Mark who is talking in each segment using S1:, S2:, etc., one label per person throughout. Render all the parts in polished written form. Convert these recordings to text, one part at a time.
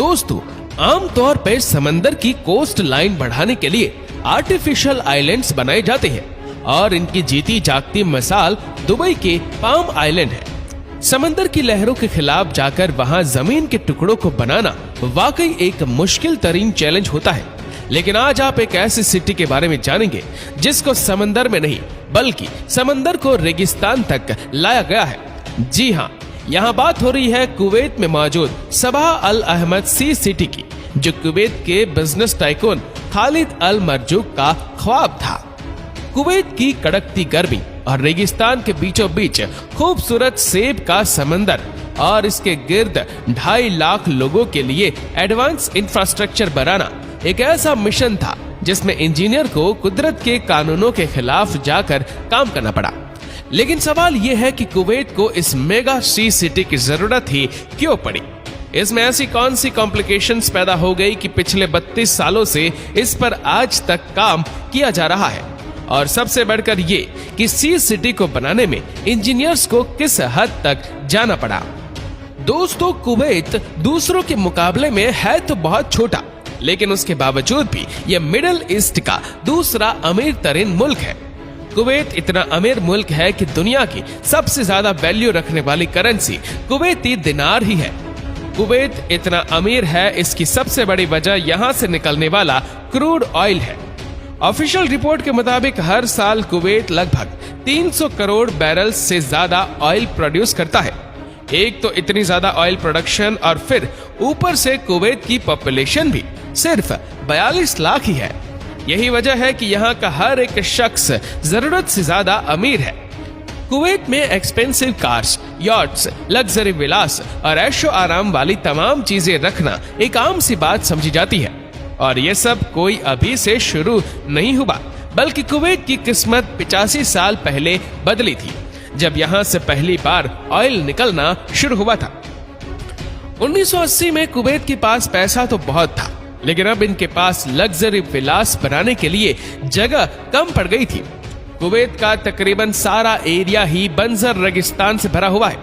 S1: दोस्तों, आमतौर पर समंदर की कोस्ट लाइन बढ़ाने के लिए आर्टिफिशियल आइलैंड्स बनाए जाते हैं और इनकी जीती जागती मिसाल दुबई के पाम आइलैंड है। समंदर की लहरों के खिलाफ जाकर वहां जमीन के टुकड़ों को बनाना वाकई एक मुश्किल तरीन चैलेंज होता है। लेकिन आज आप एक ऐसी सिटी के बारे में जानेंगे जिसको समंदर में नहीं बल्कि समंदर को रेगिस्तान तक लाया गया है। जी हाँ, यहाँ बात हो रही है कुवैत में मौजूद सबा अल अहमद सी सिटी की, जो कुवैत के बिजनेस टाइकून खालिद अल मरजूक का ख्वाब था। कुवैत की कड़कती गर्मी और रेगिस्तान के बीचों बीच खूबसूरत सेब का समंदर और इसके गिर्द 2.5 लाख लोगों के लिए एडवांस इंफ्रास्ट्रक्चर बनाना एक ऐसा मिशन था जिसमें इंजीनियर को कुदरत के कानूनों के खिलाफ जाकर काम करना पड़ा। लेकिन सवाल यह है कि कुवैत को इस मेगा सी सिटी की जरूरत ही क्यों पड़ी? इसमें ऐसी कौन सी कॉम्प्लिकेशंस पैदा हो गई कि पिछले 32 सालों से इस पर आज तक काम किया जा रहा है? और सबसे बढ़कर ये कि सी सिटी को बनाने में इंजीनियर्स को किस हद तक जाना पड़ा। दोस्तों, कुवैत दूसरों के मुकाबले में है तो बहुत छोटा, लेकिन उसके बावजूद भी यह मिडिल ईस्ट का दूसरा अमीर तरीन मुल्क है। कुवैत इतना अमीर मुल्क है कि दुनिया की सबसे ज्यादा वैल्यू रखने वाली करेंसी कुवैती दिनार ही है। कुवैत इतना अमीर है, इसकी सबसे बड़ी वजह यहाँ से निकलने वाला क्रूड ऑयल है। ऑफिशियल रिपोर्ट के मुताबिक हर साल कुवैत लगभग 300 करोड़ बैरल से ज्यादा ऑयल प्रोड्यूस करता है। एक तो इतनी ज्यादा ऑयल प्रोडक्शन और फिर ऊपर से कुवैत की पॉपुलेशन भी सिर्फ 42 लाख ही है। यही वजह है कि यहाँ का हर एक शख्स जरूरत से ज्यादा अमीर है। कुवैत में एक्सपेंसिव कार्स, यॉट्स, लग्जरी विलास और ऐशो आराम वाली तमाम चीजें रखना एक आम सी बात समझी जाती है। और ये सब कोई अभी से शुरू नहीं हुआ, बल्कि कुवैत की किस्मत 85 साल पहले बदली थी, जब यहाँ से पहली बार ऑयल निकलना शुरू हुआ था। 1980 में कुवैत के पास पैसा तो बहुत था, लेकिन अब इनके पास लग्जरी विलास बनाने के लिए जगह कम पड़ गई थी। कुवैत का तकरीबन सारा एरिया ही बंजर रेगिस्तान से भरा हुआ है।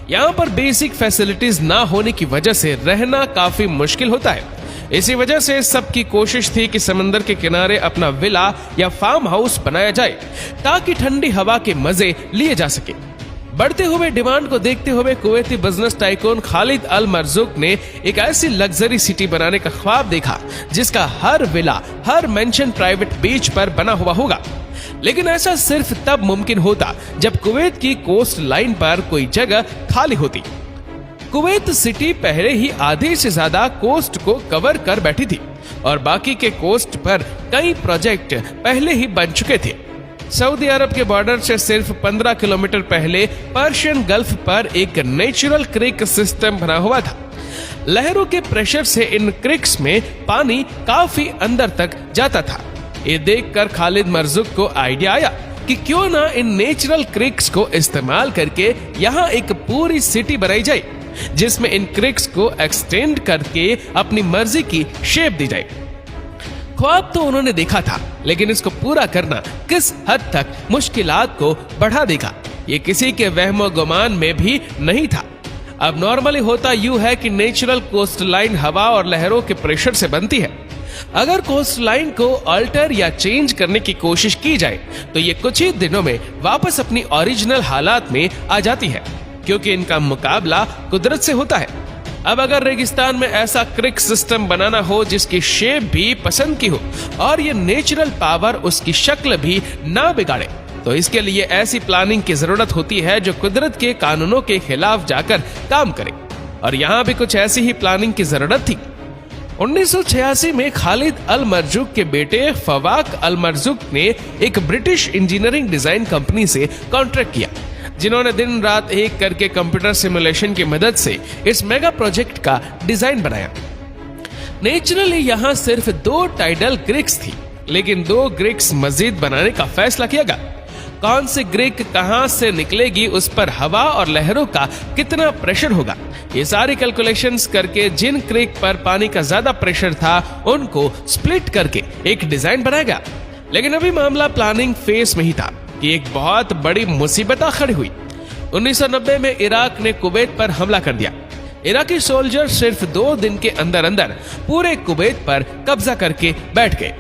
S1: यहाँ पर बेसिक फैसिलिटीज ना होने की वजह से रहना काफी मुश्किल होता है। इसी वजह से सबकी कोशिश थी कि समंदर के किनारे अपना विला या फार्म हाउस बनाया जाए ताकि ठंडी हवा के मजे लिए जा सके। बढ़ते हुए डिमांड को देखते हुए कुवैती बिजनेस टाइकून खालिद अल मरजूक ने एक ऐसी लग्जरी सिटी बनाने का ख्वाब देखा जिसका हर विला, हर मेंशन प्राइवेट बीच पर बना हुआ होगा। लेकिन ऐसा सिर्फ तब मुमकिन होता जब कुवैत की कोस्ट लाइन पर कोई जगह खाली होती। कुवैत सिटी पहले ही आधे से ज्यादा कोस्ट को कवर कर बैठी थी और बाकी के कोस्ट पर कई प्रोजेक्ट पहले ही बन चुके थे। सऊदी अरब के बॉर्डर से सिर्फ 15 किलोमीटर पहले पर्शियन गल्फ पर एक नेचुरल क्रिक सिस्टम बना हुआ था। लहरों के प्रेशर से इन क्रिक्स में पानी काफी अंदर तक जाता था। ये देखकर खालिद मरजूक को आइडिया आया कि क्यों ना इन नेचुरल क्रिक्स को इस्तेमाल करके यहाँ एक पूरी सिटी बनाई जाए, जिसमें इन क्रिक्स को एक्सटेंड करके अपनी मर्जी की शेप दी जाए। ख्वाब तो उन्होंने देखा था, लेकिन इसको पूरा करना किस हद तक मुश्किलात को बढ़ा देगा, ये किसी के वहमो गुमान में भी नहीं था। अब नॉर्मली होता यूं है कि नेचुरल कोस्ट लाइन हवा और लहरों के प्रेशर से बनती है। अगर कोस्ट लाइन को अल्टर या चेंज करने की कोशिश की जाए तो ये कुछ ही दिनों में वापस अपनी ओरिजिनल हालात में आ जाती है, क्योंकि इनका मुकाबला कुदरत से होता है। अब अगर रेगिस्तान में ऐसा क्रिक सिस्टम बनाना हो जिसकी शेप भी पसंद की हो और ये नेचुरल पावर उसकी शक्ल भी ना बिगाड़े, तो इसके लिए ऐसी प्लानिंग की जरूरत होती है जो कुदरत के कानूनों के खिलाफ जाकर काम करे। और यहाँ भी कुछ ऐसी ही प्लानिंग की जरूरत थी। 1986 में खालिद अल मरजूक के बेटे फवाक अल मरजूक ने एक ब्रिटिश इंजीनियरिंग डिजाइन कंपनी से कॉन्ट्रैक्ट किया, जिन्होंने दिन रात एक करके कंप्यूटर सिमुलेशन की मदद से इस मेगा प्रोजेक्ट का डिजाइन बनाया। नेचुरली यहाँ सिर्फ 2 टाइडल क्रिक्स थी, लेकिन 2 क्रिक्स मजीद बनाने का फैसला किया गया। कौन सी क्रिक कहां से निकलेगी, उस पर हवा और लहरों का कितना प्रेशर होगा, ये सारी कैलकुलेशंस करके जिन क्रिक पर पानी का ज्यादा प्रेशर था उनको स्प्लिट करके एक डिजाइन बनाया गया। लेकिन अभी मामला प्लानिंग फेज में ही था कि एक बहुत बड़ी मुसीबत खड़ी हुई। 1990 में इराक ने कुवैत पर हमला कर दिया, इराकी सोल्जर सिर्फ 2 दिन के अंदर अंदर पूरे कुवैत पर कब्जा करके बैठ गए।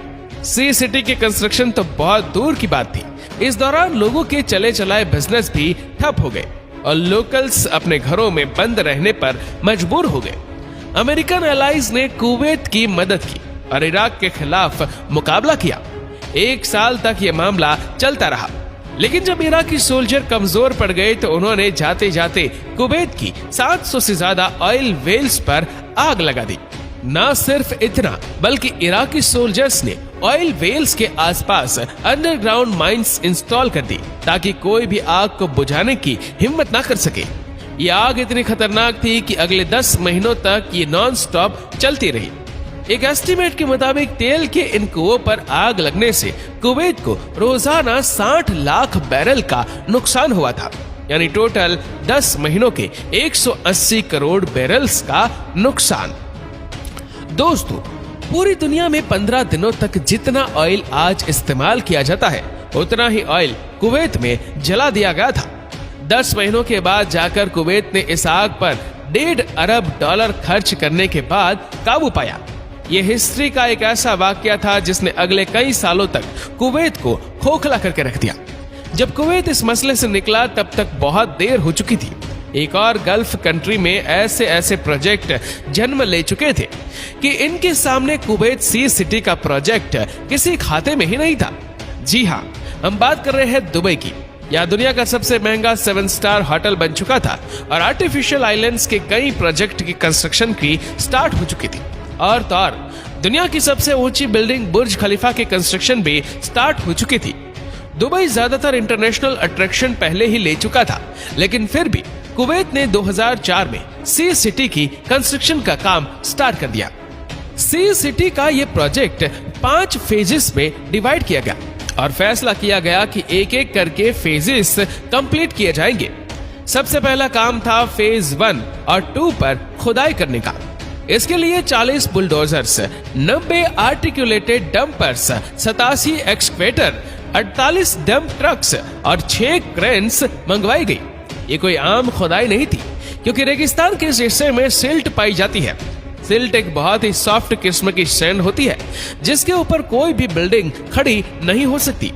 S1: सी सिटी की कंस्ट्रक्शन तो बहुत दूर की बात थी, इस दौरान लोगों के चले चलाए बिजनेस भी ठप हो गए और लोकल्स अपने घरों में बंद रहने पर मजबूर हो गए। अमेरिकन एलाइज ने कुवैत की मदद की और इराक के खिलाफ मुकाबला किया। 1 साल तक ये मामला चलता रहा, लेकिन जब इराकी सोल्जर कमजोर पड़ गए तो उन्होंने जाते जाते कुवैत की 700 से ज्यादा ऑयल वेल्स पर आग लगा दी। न सिर्फ इतना, बल्कि इराकी सोल्जर्स ने ऑयल वेल्स के आसपास अंडरग्राउंड माइंस इंस्टॉल कर दी ताकि कोई भी आग को बुझाने की हिम्मत ना कर सके। ये आग इतनी खतरनाक थी कि अगले 10 महीनों तक ये नॉन स्टॉप चलती रही। एक एस्टीमेट के मुताबिक तेल के इन कुओं पर आग लगने से कुवैत को रोजाना 60 लाख बैरल का नुकसान हुआ था, यानी टोटल 10 महीनों के 180 करोड़ बैरल्स का नुकसान। दोस्तों, पूरी दुनिया में 15 दिनों तक जितना ऑयल आज इस्तेमाल किया जाता है उतना ही ऑयल कुवैत में जला दिया गया था। 10 महीनों के बाद जाकर कुवैत ने इस आग पर $1.5 अरब खर्च करने के बाद काबू पाया। ये हिस्ट्री का एक ऐसा वाकया था जिसने अगले कई सालों तक कुवैत को खोखला करके रख दिया। जब कुवैत इस मसले से निकला तब तक बहुत देर हो चुकी थी। एक और गल्फ कंट्री में ऐसे ऐसे प्रोजेक्ट जन्म ले चुके थे कि इनके सामने कुवैत सी सिटी का प्रोजेक्ट किसी खाते में ही नहीं था। जी हाँ, हम बात कर रहे हैं दुबई की। यह दुनिया का सबसे महंगा 7 स्टार होटल बन चुका था और आर्टिफिशियल आइलैंड्स के कई प्रोजेक्ट की कंस्ट्रक्शन की स्टार्ट हो चुकी थी। और तो और दुनिया की सबसे ऊंची बिल्डिंग बुर्ज खलीफा की कंस्ट्रक्शन भी स्टार्ट हो चुकी थी। दुबई ज्यादातर इंटरनेशनल अट्रैक्शन पहले ही ले चुका था, लेकिन फिर भी कुवैत ने 2004 में सी सिटी की कंस्ट्रक्शन का काम स्टार्ट कर दिया। सी सिटी का ये प्रोजेक्ट 5 फेजेस में डिवाइड किया गया और फैसला किया गया कि एक एक करके फेजेस कंप्लीट किए जाएंगे। सबसे पहला काम था फेज 1 और 2 पर खुदाई करने का। इसके लिए 40 bulldozers, 90 articulated dumpers, 87 excavator, 48 dump trucks और 6 क्रेन्स मंगवाई गई। ये कोई आम खुदाई नहीं थी, क्योंकि रेगिस्तान के इस हिस्से में सिल्ट पाई जाती है। सिल्ट एक बहुत ही सॉफ्ट किस्म की सैंड होती है जिसके ऊपर कोई भी बिल्डिंग खड़ी नहीं हो सकती।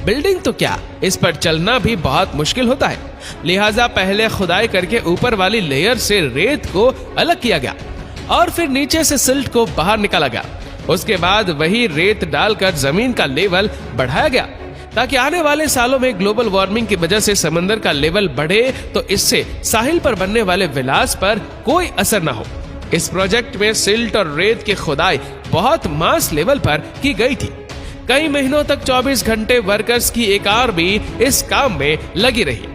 S1: बिल्डिंग तो क्या, इस पर चलना भी बहुत मुश्किल होता है। लिहाजा पहले खुदाई करके ऊपर वाली लेयर से रेत को अलग किया गया और फिर नीचे से सिल्ट को बाहर निकाला गया। उसके बाद वही रेत डालकर जमीन का लेवल बढ़ाया गया ताकि आने वाले सालों में ग्लोबल वार्मिंग की वजह से समंदर का लेवल बढ़े तो इससे साहिल पर बनने वाले विलास पर कोई असर न हो। इस प्रोजेक्ट में सिल्ट और रेत की खुदाई बहुत मास लेवल पर की गई थी। कई महीनों तक 24 घंटे वर्कर्स की एक आर्मी इस काम में लगी रही।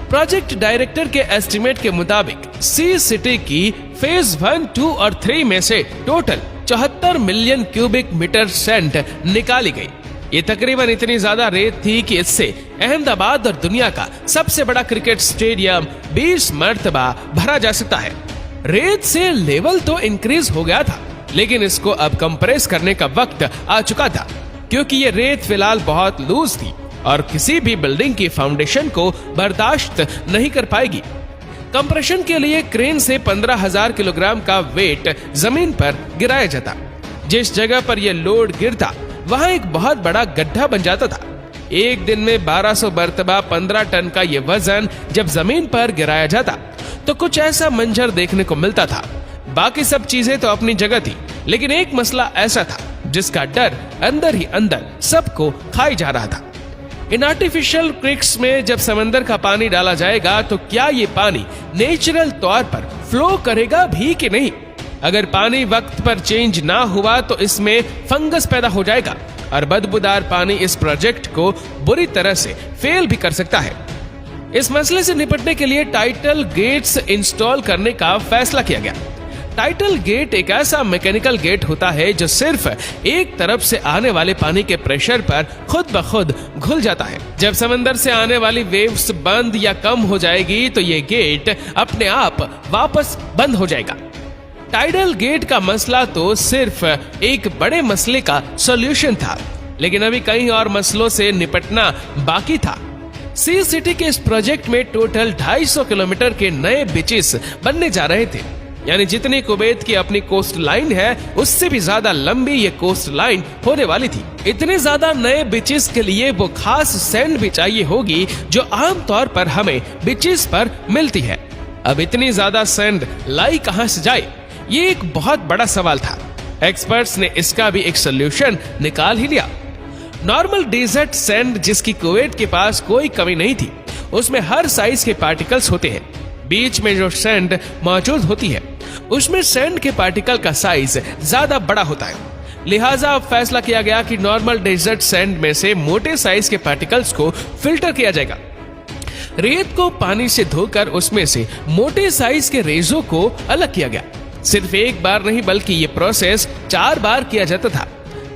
S1: प्रोजेक्ट डायरेक्टर के एस्टिमेट के मुताबिक सी सिटी की फेज 1, 2 और 3 में से total 74 million cubic metre sand निकाली गई। ये तकरीबन इतनी ज्यादा रेत थी कि इससे अहमदाबाद और दुनिया का सबसे बड़ा क्रिकेट स्टेडियम 20 मर्तबा भरा जा सकता है। रेत से लेवल तो इंक्रीज हो गया था, लेकिन इसको अब कंप्रेस करने का वक्त आ चुका था, क्योंकि ये रेत फिलहाल बहुत लूज थी और किसी भी बिल्डिंग की फाउंडेशन को बर्दाश्त नहीं कर पाएगी। कंप्रेशन के लिए क्रेन से 15,000 किलोग्राम का वेट जमीन पर गिराया जाता। जिस जगह पर यह लोड गिरता वहां एक बहुत बड़ा गड्ढा बन जाता था। एक दिन में 1200 मर्तबा 15 टन का यह वजन जब जमीन पर गिराया जाता तो कुछ ऐसा मंजर देखने को मिलता था। बाकी सब चीजें तो अपनी जगह थी, लेकिन एक मसला ऐसा था जिसका डर अंदर ही अंदर सबको खाई जा रहा था। इन आर्टिफिशियल क्रिक्स में जब समंदर का पानी डाला जाएगा तो क्या ये पानी नेचुरल तौर पर फ्लो करेगा भी कि नहीं? अगर पानी वक्त पर चेंज ना हुआ तो इसमें फंगस पैदा हो जाएगा और बदबूदार पानी इस प्रोजेक्ट को बुरी तरह से फेल भी कर सकता है। इस मसले से निपटने के लिए टाइटल गेट्स इंस्टॉल करने का फैसला किया गया। टाइटल गेट एक ऐसा मैकेनिकल गेट होता है जो सिर्फ एक तरफ से आने वाले पानी के प्रेशर पर खुद ब खुद घुल जाता है। जब समंदर से आने वाली वेव्स बंद या कम हो जाएगी तो ये गेट अपने आप वापस बंद हो जाएगा। टाइडल गेट का मसला तो सिर्फ एक बड़े मसले का सॉल्यूशन था, लेकिन अभी कई और मसलों से निपटना बाकी था। सी सिटी के इस प्रोजेक्ट में टोटल 250 किलोमीटर के नए बीचेस बनने जा रहे थे। यानी जितनी कुवैत की अपनी कोस्ट लाइन है उससे भी ज्यादा लंबी ये कोस्ट लाइन होने वाली थी। इतने ज्यादा नए बीचेस के लिए वो खास सैंड भी चाहिए होगी जो आमतौर पर हमें बीचेस पर मिलती है। अब इतनी ज्यादा सैंड लाई कहां से जाए, ये एक बहुत बड़ा सवाल था। एक्सपर्ट्स ने इसका भी एक सोल्यूशन निकाल ही लिया। नॉर्मल डेजर्ट सैंड जिसकी कुवैत के पास कोई कमी नहीं थी, उसमें हर साइज के पार्टिकल्स होते हैं। बीच में जो सैंड मौजूद होती है उसमें सैंड के पार्टिकल का साइज ज्यादा बड़ा होता है। लिहाजा फैसला किया गया कि नॉर्मल डेजर्ट सैंड में से मोटे साइज के पार्टिकल्स को फिल्टर किया जाएगा। रेत को पानी से धोकर उसमें से मोटे साइज के रेजों को अलग किया गया। सिर्फ एक बार नहीं बल्कि ये प्रोसेस 4 बार किया जाता था।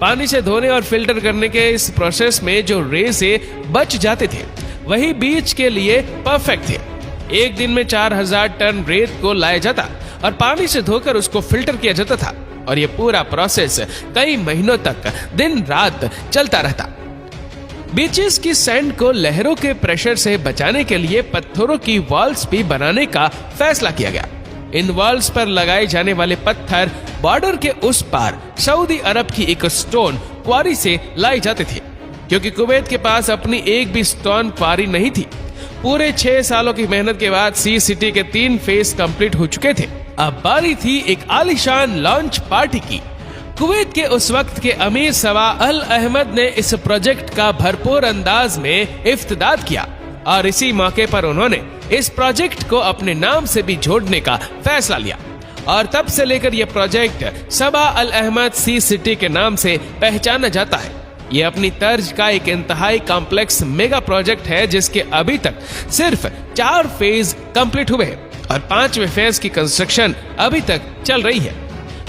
S1: पानी से धोने और फिल्टर करने के इस प्रोसेस में जो रेसे बच जाते थे वही बीच के लिए परफेक्ट थे। एक दिन में 4000 टन रेत को लाया जाता और पानी से धोकर उसको फिल्टर किया जाता था और ये पूरा प्रोसेस कई महीनों तक दिन रात चलता रहता। बीचेस की सैंड को लहरों के प्रेशर से बचाने के लिए पत्थरों की वॉल्स भी बनाने का फैसला किया गया। इन वॉल्स पर लगाए जाने वाले पत्थर बॉर्डर के उस पार सऊदी अरब की एक स्टोन क्वारी से लाए जाते थे, क्योंकि कुवैत के पास अपनी एक भी स्टोन क्वारी नहीं थी। पूरे 6 सालों की मेहनत के बाद सी सिटी के 3 फेज कंप्लीट हो चुके थे। अब बारी थी एक आलीशान लॉन्च पार्टी की। कुवैत के उस वक्त के अमीर सवाह अल अहमद ने इस प्रोजेक्ट का भरपूर अंदाज में इफ्तिताह किया और इसी मौके पर उन्होंने इस प्रोजेक्ट को अपने नाम से भी जोड़ने का फैसला लिया और तब से लेकर यह प्रोजेक्ट सबा अल अहमद सी सिटी के नाम से पहचाना जाता है। ये अपनी तर्ज का एक इंतहाई कॉम्प्लेक्स मेगा प्रोजेक्ट है जिसके अभी तक सिर्फ 4 फेज कंप्लीट हुए हैं और 5वें फेज की कंस्ट्रक्शन अभी तक चल रही है।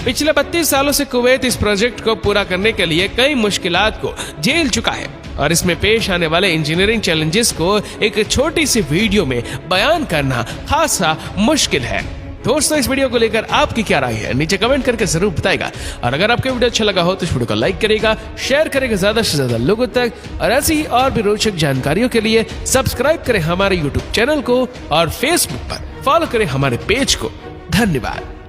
S1: पिछले 32 सालों से कुवैत इस प्रोजेक्ट को पूरा करने के लिए कई मुश्किलात को झेल चुका है और इसमें पेश आने वाले इंजीनियरिंग चैलेंजेस को एक छोटी सी वीडियो में बयान करना खासा मुश्किल है। दोस्तों, इस वीडियो को लेकर आपकी क्या राय है नीचे कमेंट करके जरूर बताएगा और अगर आपको वीडियो अच्छा लगा हो तो इस वीडियो को लाइक करेगा, शेयर करेगा ज्यादा से ज्यादा लोगों तक और ऐसी ही और भी रोचक जानकारियों के लिए सब्सक्राइब करें हमारे यूट्यूब चैनल को और फेसबुक पर फॉलो करें हमारे पेज को। धन्यवाद।